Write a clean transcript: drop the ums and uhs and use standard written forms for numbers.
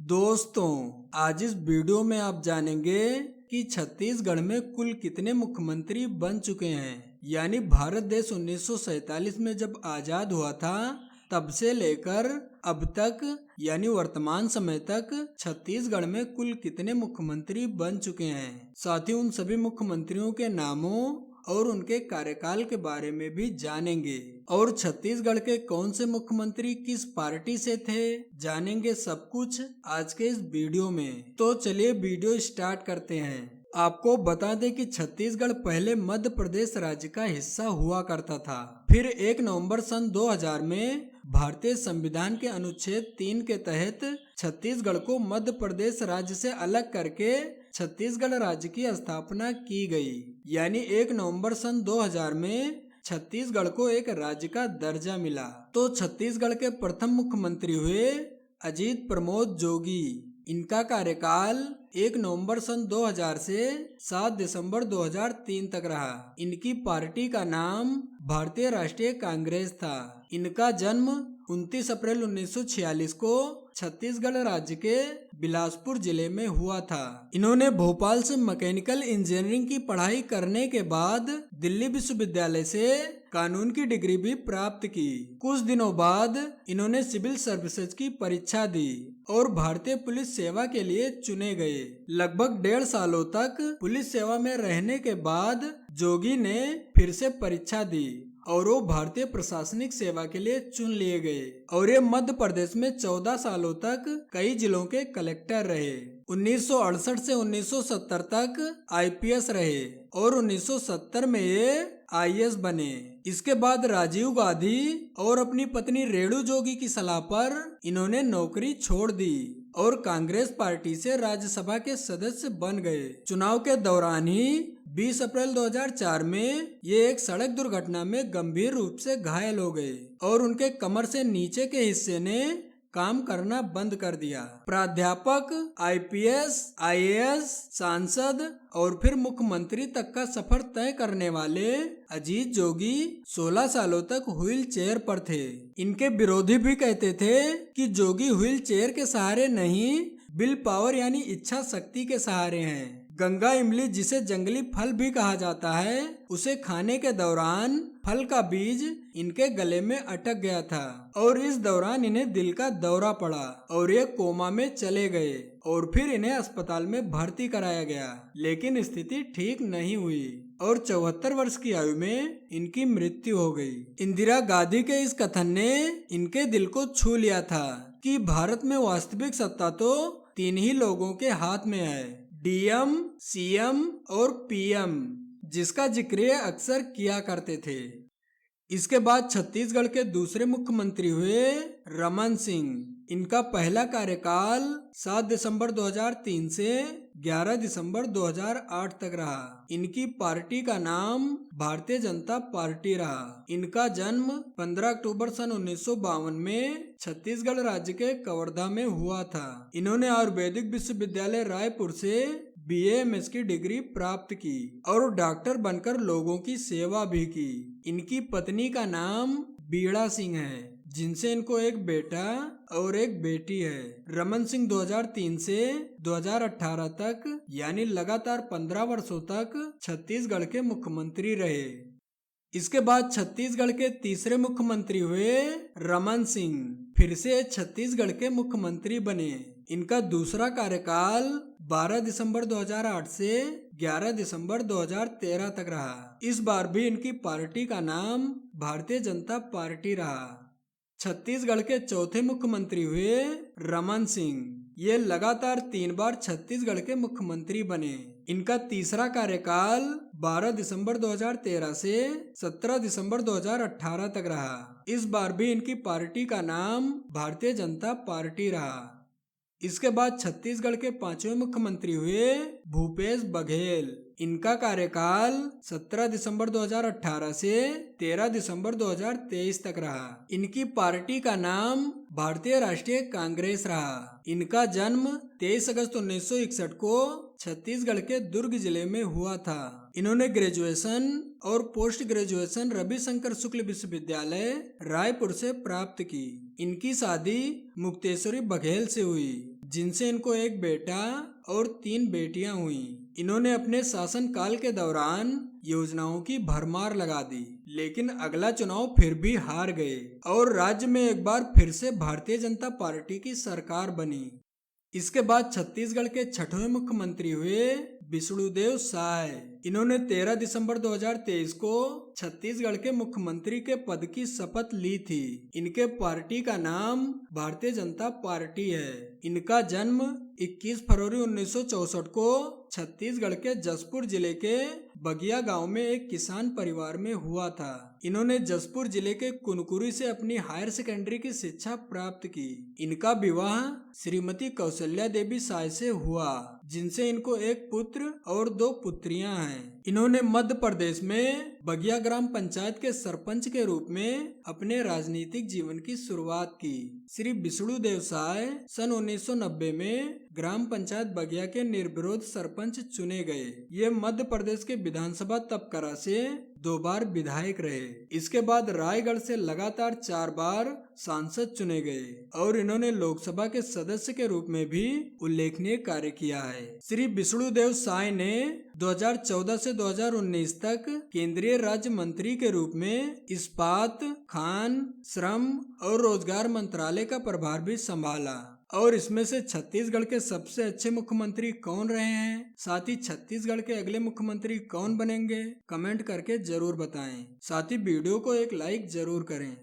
दोस्तों, आज इस वीडियो में आप जानेंगे कि छत्तीसगढ़ में कुल कितने मुख्यमंत्री बन चुके हैं। यानी भारत देश 1947 में जब आजाद हुआ था तब से लेकर अब तक यानी वर्तमान समय तक छत्तीसगढ़ में कुल कितने मुख्यमंत्री बन चुके हैं। साथ ही उन सभी मुख्यमंत्रियों के नामों और उनके कार्यकाल के बारे में भी जानेंगे। और छत्तीसगढ़ के कौन से मुख्यमंत्री किस पार्टी से थे, जानेंगे सब कुछ आज के इस वीडियो में। तो चलिए वीडियो स्टार्ट करते हैं। आपको बता दें कि छत्तीसगढ़ पहले मध्य प्रदेश राज्य का हिस्सा हुआ करता था। फिर 1 नवंबर सन 2000 में भारतीय संविधान के अनुच्छेद 3 के तहत छत्तीसगढ़ को मध्य प्रदेश राज्य से अलग करके छत्तीसगढ़ राज्य की स्थापना की गई। यानी 1 नवंबर सन 2000 में छत्तीसगढ़ को एक राज्य का दर्जा मिला। तो छत्तीसगढ़ के प्रथम मुख्यमंत्री हुए अजीत प्रमोद जोगी। इनका कार्यकाल 1 नवंबर सन 2000 से 7 दिसंबर 2003 तक रहा। इनकी पार्टी का नाम भारतीय राष्ट्रीय कांग्रेस था। इनका जन्म 29 अप्रैल 1946 को छत्तीसगढ़ राज्य के बिलासपुर जिले में हुआ था। इन्होंने भोपाल से मैकेनिकल इंजीनियरिंग की पढ़ाई करने के बाद दिल्ली विश्वविद्यालय से कानून की डिग्री भी प्राप्त की। कुछ दिनों बाद इन्होंने सिविल सर्विसेज की परीक्षा दी और भारतीय पुलिस सेवा के लिए चुने गए। लगभग 1.5 सालों तक पुलिस सेवा में रहने के बाद जोगी ने फिर से परीक्षा दी और वो भारतीय प्रशासनिक सेवा के लिए चुन लिए गए। और ये मध्य प्रदेश में 14 सालों तक कई जिलों के कलेक्टर रहे। 1968 से 1970 तक आईपीएस रहे और 1970 में ये आईएएस बने। इसके बाद राजीव गांधी और अपनी पत्नी रेणु जोगी की सलाह पर इन्होंने नौकरी छोड़ दी और कांग्रेस पार्टी से राज्यसभा के सदस्य बन गए। चुनाव के दौरान ही 20 अप्रैल 2004 में ये एक सड़क दुर्घटना में गंभीर रूप से घायल हो गए और उनके कमर से नीचे के हिस्से ने काम करना बंद कर दिया। प्राध्यापक, आईपीएस, आईएएस, सांसद और फिर मुख्यमंत्री तक का सफर तय करने वाले अजीत जोगी 16 सालों तक व्हील चेयर पर थे। इनके विरोधी भी कहते थे कि जोगी व्हील चेयर के सहारे नहीं, विल पावर यानी इच्छा शक्ति के सहारे हैं। गंगा इमली, जिसे जंगली फल भी कहा जाता है, उसे खाने के दौरान फल का बीज इनके गले में अटक गया था और इस दौरान इन्हें दिल का दौरा पड़ा और ये कोमा में चले गए और फिर इन्हें अस्पताल में भर्ती कराया गया, लेकिन स्थिति ठीक नहीं हुई और 74 वर्ष की आयु में इनकी मृत्यु हो गई। इंदिरा गांधी के इस कथन ने इनके दिल को छू लिया था कि भारत में वास्तविक सत्ता तो 3 ही लोगों के हाथ में है, डीएम, सीएम और पीएम, जिसका जिक्र ये अक्सर किया करते थे। इसके बाद छत्तीसगढ़ के दूसरे मुख्यमंत्री हुए रमन सिंह। इनका पहला कार्यकाल 7 दिसंबर 2003 से 11 दिसंबर 2008 तक रहा। इनकी पार्टी का नाम भारतीय जनता पार्टी रहा। इनका जन्म 15 अक्टूबर सन 1952 में छत्तीसगढ़ राज्य के कवर्धा में हुआ था। इन्होंने आयुर्वेदिक विश्वविद्यालय रायपुर से BA-MS की डिग्री प्राप्त की और डॉक्टर बनकर लोगों की सेवा भी की। इनकी पत्नी का नाम बीड़ा सिंह है, जिनसे इनको एक बेटा और एक बेटी है। रमन सिंह 2003 से 2018 तक यानी लगातार 15 वर्षों तक छत्तीसगढ़ के मुख्यमंत्री रहे। इसके बाद छत्तीसगढ़ के तीसरे मुख्यमंत्री हुए रमन सिंह। फिर से छत्तीसगढ़ के मुख्यमंत्री बने। इनका दूसरा कार्यकाल 12 दिसंबर 2008 से 11 दिसंबर 2013 तक रहा। इस बार भी इनकी पार्टी का नाम भारतीय जनता पार्टी रहा। छत्तीसगढ़ के चौथे मुख्यमंत्री हुए रमन सिंह। ये लगातार 3 बार छत्तीसगढ़ के मुख्यमंत्री बने। इनका तीसरा कार्यकाल 12 दिसंबर 2013 से 17 दिसंबर 2018 तक रहा। इस बार भी इनकी पार्टी का नाम भारतीय जनता पार्टी रहा। इसके बाद छत्तीसगढ़ के 5वें मुख्यमंत्री हुए भूपेश बघेल। इनका कार्यकाल 17 दिसंबर 2018 से 13 दिसंबर 2023 तक रहा। इनकी पार्टी का नाम भारतीय राष्ट्रीय कांग्रेस रहा। इनका जन्म 23 अगस्त 1961 को छत्तीसगढ़ के दुर्ग जिले में हुआ था। इन्होंने ग्रेजुएशन और पोस्ट ग्रेजुएशन रविशंकर शुक्ल विश्वविद्यालय रायपुर से प्राप्त की। इनकी शादी मुक्तेश्वरी बघेल से हुई। जिनसे इनको एक बेटा और 3 बेटियां हुई। इन्होंने अपने शासनकाल के दौरान योजनाओं की भरमार लगा दी, लेकिन अगला चुनाव फिर भी हार गए और राज्य में एक बार फिर से भारतीय जनता पार्टी की सरकार बनी। इसके बाद छत्तीसगढ़ के छठवें मुख्यमंत्री हुए विष्णुदेव साय। इन्होंने 13 दिसंबर 2023 को छत्तीसगढ़ के मुख्यमंत्री के पद की शपथ ली थी। इनके पार्टी का नाम भारतीय जनता पार्टी है। इनका जन्म 21 फरवरी 1964 को छत्तीसगढ़ के जसपुर जिले के बगिया गांव में एक किसान परिवार में हुआ था। इन्होंने जसपुर जिले के कुनकुरी से अपनी हायर सेकेंडरी की शिक्षा प्राप्त की। इनका विवाह श्रीमती कौशल्या देवी साय से हुआ, जिनसे इनको एक पुत्र और 2 पुत्रियां हैं। इन्होंने मध्य प्रदेश में बगिया ग्राम पंचायत के सरपंच के रूप में अपने राजनीतिक जीवन की शुरुआत की। श्री विष्णुदेव साय सन 1990 में ग्राम पंचायत बगिया के निर्विरोध सरपंच चुने गए। ये मध्य प्रदेश के विधानसभा तबकरा से 2 बार विधायक रहे। इसके बाद रायगढ़ से लगातार 4 बार सांसद चुने गए और इन्होंने लोकसभा के सदस्य के रूप में भी उल्लेखनीय कार्य किया है। श्री विष्णुदेव साय ने 2014 से 2019 तक केंद्रीय राज्य मंत्री के रूप में इस्पात, खान, श्रम और रोजगार मंत्रालय का प्रभार भी संभाला। और इसमें से छत्तीसगढ़ के सबसे अच्छे मुख्यमंत्री कौन रहे हैं, साथ ही छत्तीसगढ़ के अगले मुख्यमंत्री कौन बनेंगे, कमेंट करके जरूर बताएं। साथ ही वीडियो को एक लाइक जरूर करें।